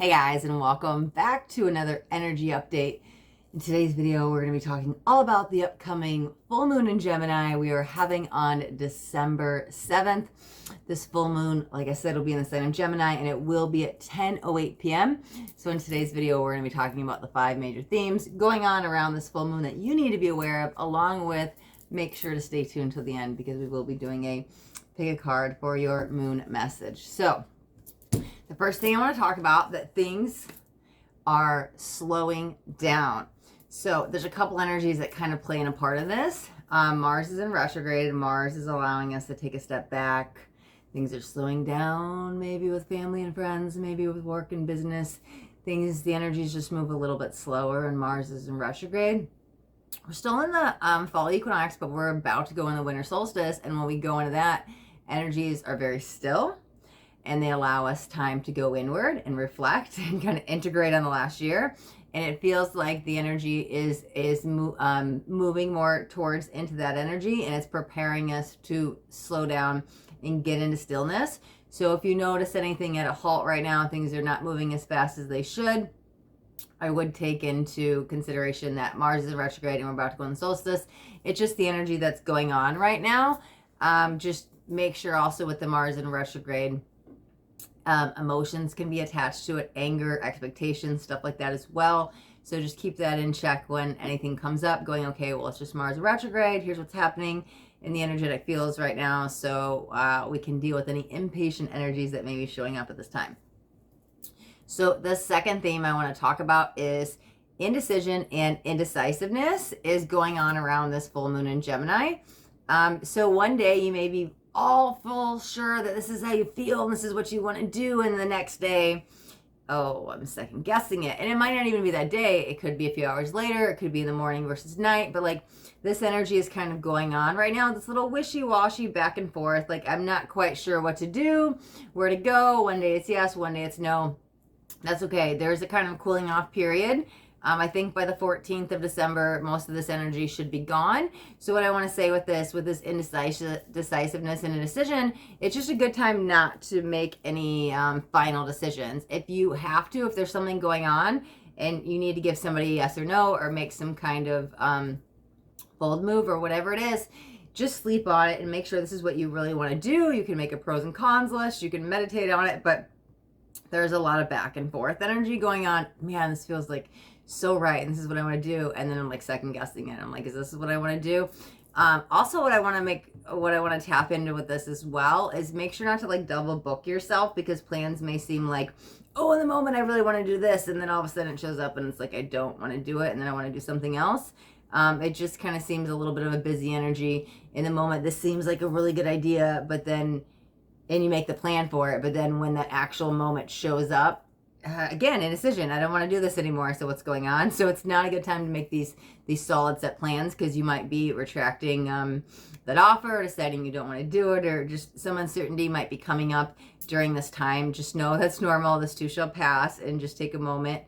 Hey guys, and welcome back to another energy update. In today's video, we're going to be talking all about the upcoming full moon in Gemini we are having on December 7th. This full moon, like I said, will be in the sign of Gemini, and it will be at 10:08 p.m. So in today's video, we're going to be talking about the 5 major themes going on around this full moon that you need to be aware of, along with make sure to stay tuned till the end because we will be doing a pick a card for your moon message. So the first thing I want to talk about, that things are slowing down. So there's a couple energies that kind of play in a part of this. Mars is in retrograde, and Mars is allowing us to take a step back. Things are slowing down, maybe with family and friends, maybe with work and business. The energies just move a little bit slower, and Mars is in retrograde. We're still in the fall equinox, but we're about to go in the winter solstice, and when we go into that, energies are very still. And they allow us time to go inward and reflect and kind of integrate on the last year. And it feels like the energy is moving more towards into that energy, and it's preparing us to slow down and get into stillness. So if you notice anything at a halt right now, things are not moving as fast as they should, I would take into consideration that Mars is in retrograde and we're about to go in the solstice. It's just the energy that's going on right now. Just make sure also with the Mars in retrograde, emotions can be attached to it, anger, expectations, stuff like that as well. So just keep that in check when anything comes up, going, okay, well, it's just Mars retrograde. Here's what's happening in the energetic fields right now. So we can deal with any impatient energies that may be showing up at this time. So the second theme I want to talk about is indecision and indecisiveness is going on around this full moon in Gemini. So one day you may be all full sure that this is how you feel and this is what you want to do, and the next day, oh, I'm second guessing it. And it might not even be that day. It could be a few hours later. It could be in the morning versus night. But like this energy is kind of going on right now. This little wishy-washy back and forth. Like I'm not quite sure what to do, where to go. One day it's yes, one day it's no. That's okay. There's a kind of cooling off period. I think by the 14th of December, most of this energy should be gone. So what I want to say with this indecisiveness and indecision, it's just a good time not to make any final decisions. If you have to, if there's something going on and you need to give somebody a yes or no, or make some kind of bold move or whatever it is, just sleep on it and make sure this is what you really want to do. You can make a pros and cons list. You can meditate on it, but there's a lot of back and forth energy going on. Man, this feels like so right, and this is what I want to do, and then I'm like second guessing it. I'm like, is this what I want to do? Also, what I want to tap into with this as well is make sure not to like double book yourself, because plans may seem like, oh, in the moment I really want to do this, and then all of a sudden it shows up and it's like I don't want to do it, and then I want to do something else. It just kind of seems a little bit of a busy energy in the moment. This seems like a really good idea, but then, and you make the plan for it, but then when that actual moment shows up, again, indecision. I don't want to do this anymore. So what's going on? So it's not a good time to make these solid set plans, because you might be retracting that offer, deciding you don't want to do it, or just some uncertainty might be coming up during this time. Just know that's normal. This too shall pass, and just take a moment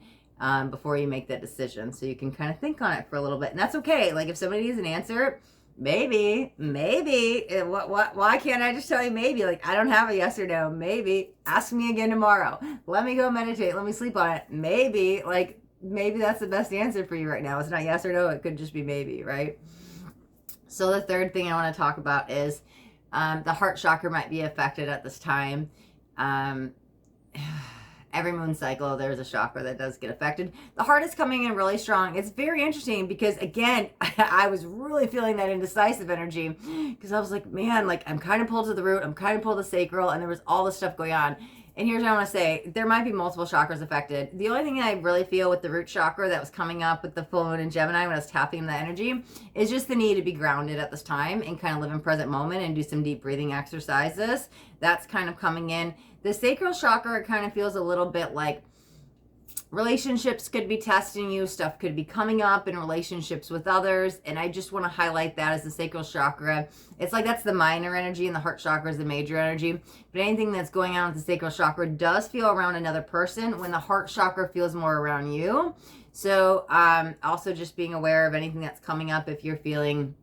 before you make that decision, so you can kind of think on it for a little bit. And that's okay. Like if somebody needs an answer, maybe, why can't I just tell you maybe? Like, I don't have a yes or no. Maybe. Ask me again tomorrow. Let me go meditate. Let me sleep on it. Maybe. Like, maybe that's the best answer for you right now. It's not yes or no. It could just be maybe, right? So the third thing I want to talk about is the heart chakra might be affected at this time. Every moon cycle, there's a chakra that does get affected. The heart is coming in really strong. It's very interesting because, again, I was really feeling that indecisive energy, because I was like, man, like I'm kind of pulled to the root, I'm kind of pulled to sacral, and there was all this stuff going on. And here's what I want to say. There might be multiple chakras affected. The only thing I really feel with the root chakra that was coming up with the full moon in Gemini when I was tapping into that energy is just the need to be grounded at this time and kind of live in present moment and do some deep breathing exercises. That's kind of coming in. The sacral chakra kind of feels a little bit like relationships could be testing you. Stuff could be coming up in relationships with others. And I just want to highlight that as the sacral chakra. It's like that's the minor energy, and the heart chakra is the major energy. But anything that's going on with the sacral chakra does feel around another person, when the heart chakra feels more around you. So also just being aware of anything that's coming up if you're feeling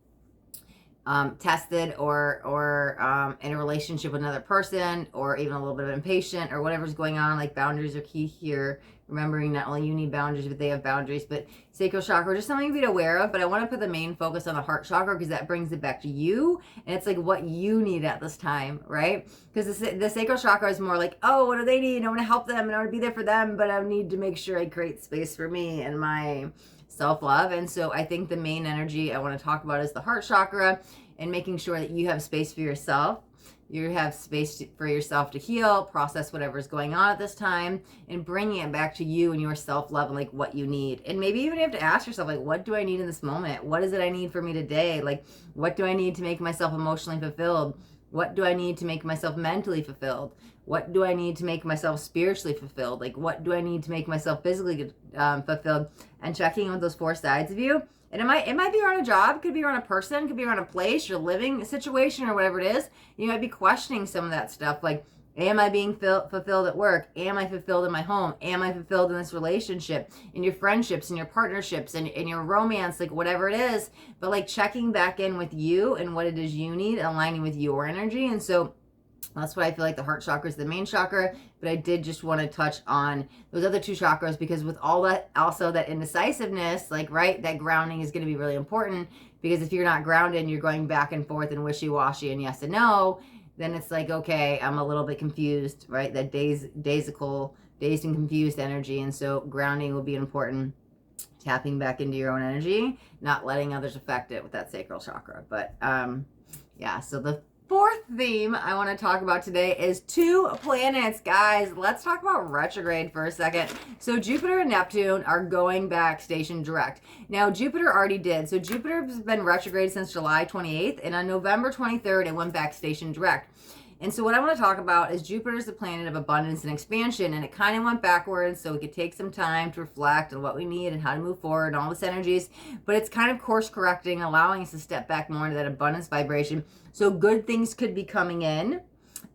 tested or in a relationship with another person, or even a little bit of impatient or whatever's going on. Like, boundaries are key here. Remembering not only you need boundaries, but they have boundaries. But sacral chakra, just something to be aware of. But I want to put the main focus on the heart chakra, because that brings it back to you. And it's like what you need at this time, right? Because the sacral chakra is more like, oh, what do they need? I want to help them and I want to be there for them, but I need to make sure I create space for me and my self-love. And so I think the main energy I want to talk about is the heart chakra, and making sure that you have space for yourself. You have space for yourself to heal, process whatever's going on at this time, and bringing it back to you and your self-love and like what you need. And maybe even you have to ask yourself, like, what do I need in this moment? What is it I need for me today? Like, what do I need to make myself emotionally fulfilled? What do I need to make myself mentally fulfilled? What do I need to make myself spiritually fulfilled? Like, what do I need to make myself physically fulfilled? And checking in with those 4 sides of you. And it might be around a job, could be around a person, could be around a place, your living situation, or whatever it is. You might be questioning some of that stuff. Like, am I being fulfilled at work? Am I fulfilled in my home? Am I fulfilled in this relationship, in your friendships, in your partnerships, in your romance, like whatever it is. But like checking back in with you and what it is you need, aligning with your energy. And so that's what I feel like the heart chakra is the main chakra. But I did just want to touch on those other 2 chakras, because with all that, also that indecisiveness, like, right, that grounding is going to be really important. Because if you're not grounded and you're going back and forth and wishy-washy and yes and no, then it's like, okay, I'm a little bit confused, right? That dazed and confused energy. And so grounding will be important. Tapping back into your own energy, not letting others affect it with that sacral chakra. But yeah, so the 4th theme I want to talk about today is 2 planets. Guys, let's talk about retrograde for a second. So Jupiter and Neptune are going back station direct. Now, Jupiter already did. So Jupiter has been retrograde since July 28th, and on November 23rd, it went back station direct. And so what I want to talk about is Jupiter is the planet of abundance and expansion, and it kind of went backwards, so we could take some time to reflect on what we need and how to move forward and all this energies. But it's kind of course correcting, allowing us to step back more into that abundance vibration. So good things could be coming in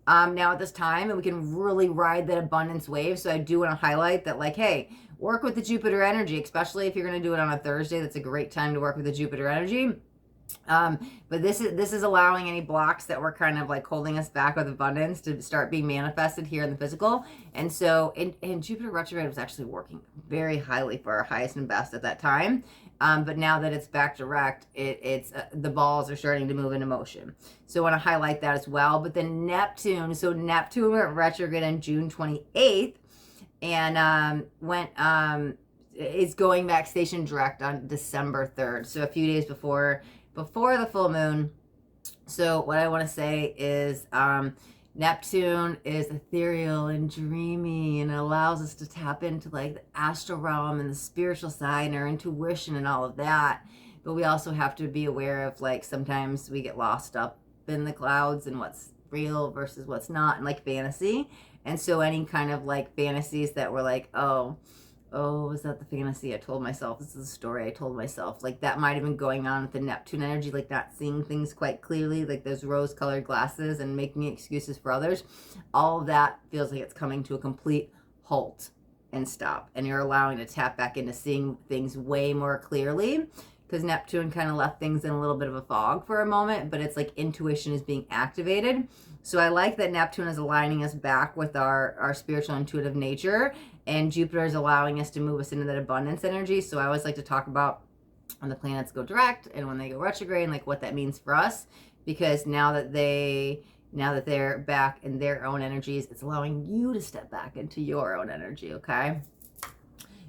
now at this time, and we can really ride that abundance wave. So I do want to highlight that, like, hey, work with the Jupiter energy, especially if you're going to do it on a Thursday. That's a great time to work with the Jupiter energy. But this is allowing any blocks that were kind of like holding us back with abundance to start being manifested here in the physical. And so in Jupiter retrograde was actually working very highly for our highest and best at that time. But now that it's back direct, it's the balls are starting to move into motion. So I want to highlight that as well. But then Neptune went retrograde on June 28th, and is going back station direct on December 3rd. So a few days before the full moon. So what I want to say is Neptune is ethereal and dreamy, and it allows us to tap into like the astral realm and the spiritual side and our intuition and all of that. But we also have to be aware of, like, sometimes we get lost up in the clouds and what's real versus what's not, and like fantasy. And so any kind of like fantasies that were like, oh, is that the fantasy I told myself? This is a story I told myself. Like, that might have been going on with the Neptune energy, like not seeing things quite clearly, like those rose-colored glasses and making excuses for others. All of that feels like it's coming to a complete halt and stop. And you're allowing to tap back into seeing things way more clearly, because Neptune kind of left things in a little bit of a fog for a moment, but it's like intuition is being activated. So I like that Neptune is aligning us back with our spiritual intuitive nature, and Jupiter is allowing us to move us into that abundance energy. So I always like to talk about when the planets go direct and when they go retrograde, and like what that means for us, because now that they're back in their own energies, it's allowing you to step back into your own energy, okay?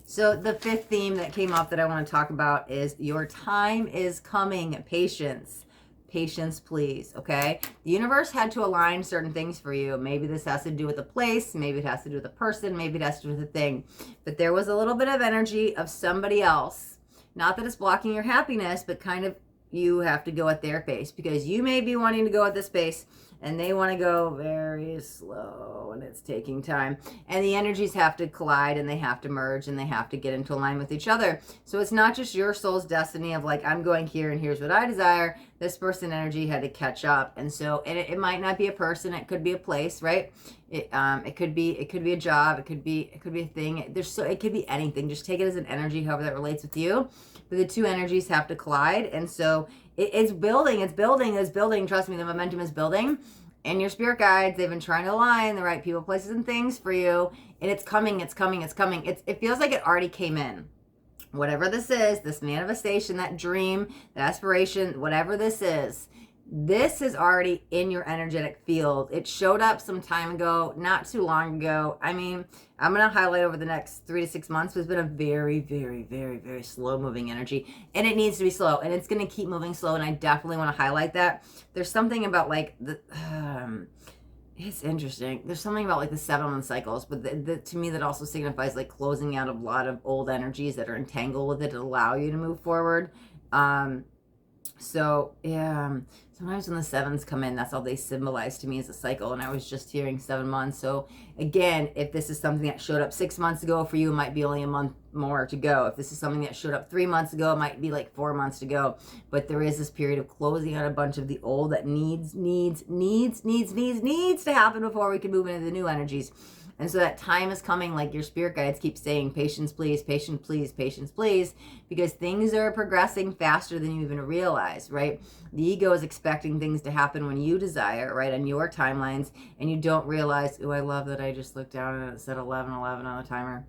So the 5th theme that came up that I want to talk about is your time is coming. Patience. Patience, please, okay? The universe had to align certain things for you. Maybe this has to do with a place. Maybe it has to do with a person. Maybe it has to do with a thing. But there was a little bit of energy of somebody else. Not that it's blocking your happiness, but kind of you have to go at their pace, because you may be wanting to go at this pace and they want to go very slow, and it's taking time, and the energies have to collide and they have to merge and they have to get into alignment with each other. So it's not just your soul's destiny of like, I'm going here and here's what I desire. This person energy had to catch up. And so it might not be a person, it could be a place, right? It could be a job, it could be a thing. It could be anything. Just take it as an energy, however that relates with you. But the two energies have to collide. And so It's building, it's building, it's building. Trust me, the momentum is building. And your spirit guides, they've been trying to align the right people, places, and things for you. And it's coming, it's coming, it's coming. It feels like it already came in. Whatever this is, this manifestation, that dream, that aspiration, whatever this is already in your energetic field. It showed up some time ago, not too long ago. I mean, I'm going to highlight over the next 3 to 6 months. It's been a very, very, very, very slow moving energy, and it needs to be slow, and it's going to keep moving slow. And I definitely want to highlight that. There's something about like it's interesting. There's something about like the 7-month cycles, but to me that also signifies like closing out a lot of old energies that are entangled with it to allow you to move forward. So yeah, sometimes when the 7s come in, that's all they symbolize to me as a cycle. And I was just hearing 7 months. So again, if this is something that showed up 6 months ago for you, it might be only a month more to go. If this is something that showed up 3 months ago, it might be like 4 months to go. But there is this period of closing out a bunch of the old that needs to happen before we can move into the new energies. And so that time is coming, like your spirit guides keep saying, patience, please, patience, please, patience, please, because things are progressing faster than you even realize, right? The ego is expecting things to happen when you desire, right, on your timelines, and you don't realize, oh, I love that I just looked down and it said 11:11 on the timer.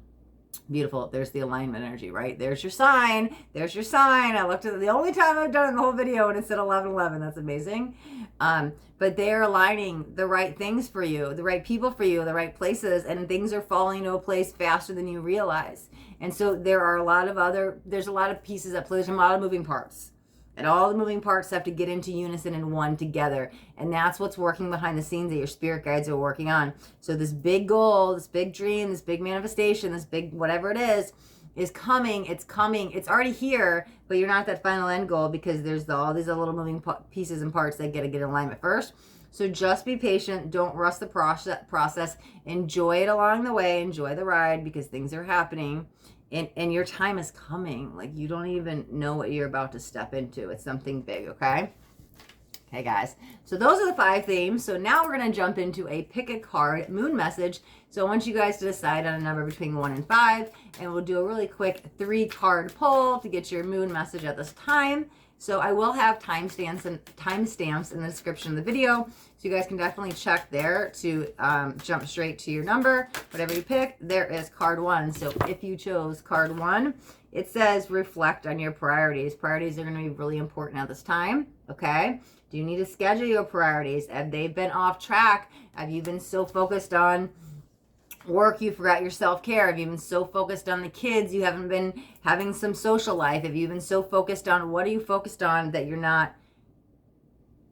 Beautiful. There's the alignment energy, right? There's your sign. There's your sign. I looked at it the only time I've done it in the whole video, and it said 11:11. That's amazing. But they're aligning the right things for you, the right people for you, the right places, and things are falling into a place faster than you realize. And so there's a lot of pieces at play. There's a lot of moving parts. And all the moving parts have to get into unison and one together. And that's what's working behind the scenes that your spirit guides are working on. So this big goal, this big dream, this big manifestation, this big whatever it is coming. It's coming. It's already here, but you're not at that final end goal because there's all these little moving pieces and parts that get to get in alignment first. So just be patient. Don't rush the process. Enjoy it along the way. Enjoy the ride because things are happening. And your time is coming. Like you don't even know what you're about to step into. It's something big, okay? Okay, guys. So those are the 5 themes. So now we're going to jump into a pick a card moon message. So I want you guys to decide on a number between 1 and 5. And we'll do a really quick 3-card pull to get your moon message at this time. So I will have timestamps in the description of the video. So you guys can definitely check there to jump straight to your number. Whatever you pick, there is card 1. So if you chose card 1, it says reflect on your priorities. Priorities are going to be really important at this time, okay? Do you need to schedule your priorities? Have they been off track? Have you been so focused on work you forgot your self-care? Have you been so focused on the kids you haven't been having some social life? Have you been so focused on what are you focused on that you're not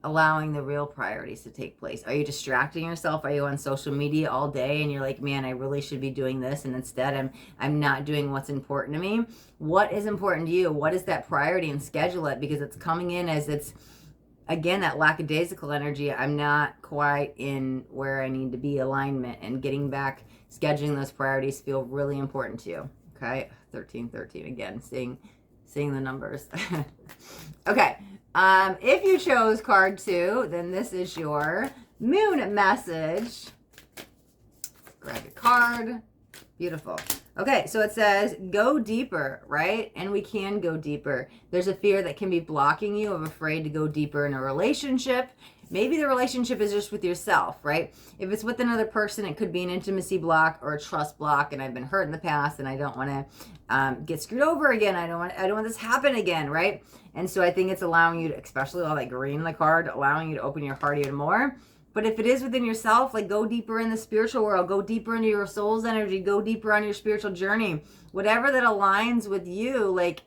allowing the real priorities to take place? Are you distracting yourself? Are you on social media all day and you're like, man, I really should be doing this, and instead I'm not doing what's important to me? What is important to you? What is that priority? And schedule it, because it's coming in as it's, again, that lackadaisical energy. I'm not quite in where I need to be, alignment, and getting back, scheduling those priorities feel really important to you. Okay, 1313 again, seeing the numbers. Okay, if you chose card 2, then this is your moon message. Grab your card. Beautiful. Okay, so it says go deeper, right? And we can go deeper. There's a fear that can be blocking you, of afraid to go deeper in a relationship. Maybe the relationship is just with yourself, right? If it's with another person, it could be an intimacy block or a trust block. And I've been hurt in the past, and I don't want to get screwed over again. I don't want this to happen again, right? And so I think it's allowing you to, especially all that green in the card, allowing you to open your heart even more. But if it is within yourself, like go deeper in the spiritual world, go deeper into your soul's energy, go deeper on your spiritual journey, whatever that aligns with you, like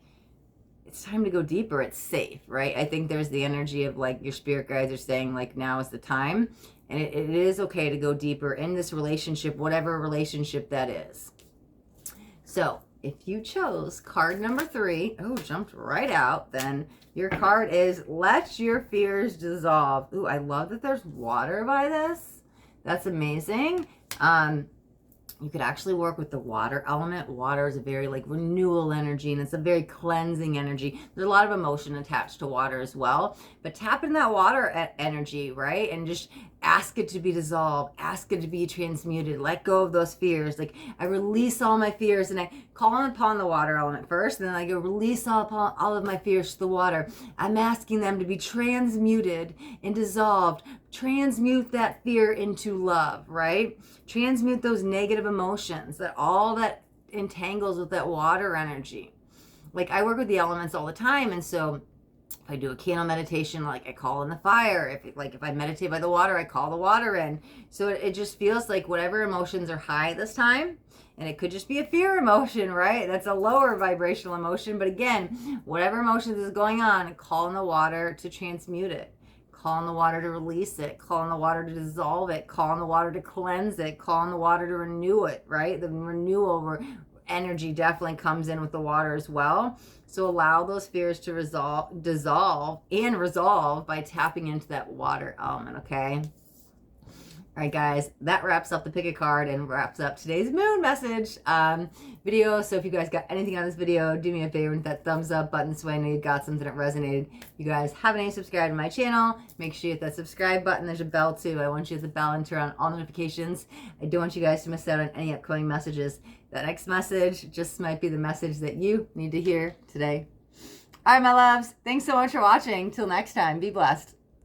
it's time to go deeper. It's safe, right? I think there's the energy of like your spirit guides are saying like now is the time, and it is okay to go deeper in this relationship, whatever relationship that is. So if you chose card number 3, oh, jumped right out, then your card is let your fears dissolve. Ooh, I love that there's water by this. That's amazing. You could actually work with the water element. Water is a very like renewal energy, and it's a very cleansing energy. There's a lot of emotion attached to water as well, but tap in that water energy, right? And just ask it to be dissolved, ask it to be transmuted, let go of those fears. Like I release all my fears and I call upon the water element first, and then I go release all of my fears to the water. I'm asking them to be transmuted and dissolved. Transmute that fear into love, right? Transmute those negative emotions, that all that entangles with that water energy. Like I work with the elements all the time, and so if I do a candle meditation, like I call in the fire. If I meditate by the water, I call the water in. So it just feels like whatever emotions are high this time, and it could just be a fear emotion, right? That's a lower vibrational emotion. But again, whatever emotions is going on, call in the water to transmute it. Call in the water to release it. Call in the water to dissolve it. Call in the water to cleanse it. Call in the water to renew it, right? The renewal energy definitely comes in with the water as well. So allow those fears to dissolve and resolve by tapping into that water element, okay? All right, guys, that wraps up the pick a card and wraps up today's moon message video. So if you guys got anything on this video, do me a favor and hit that thumbs up button so I know you got something that resonated. If you guys haven't any subscribed to my channel, make sure you hit that subscribe button. There's a bell too. I want you to hit the bell and turn on all notifications. I don't want you guys to miss out on any upcoming messages. That next message just might be the message that you need to hear today. All right, my loves. Thanks so much for watching. Till next time, be blessed.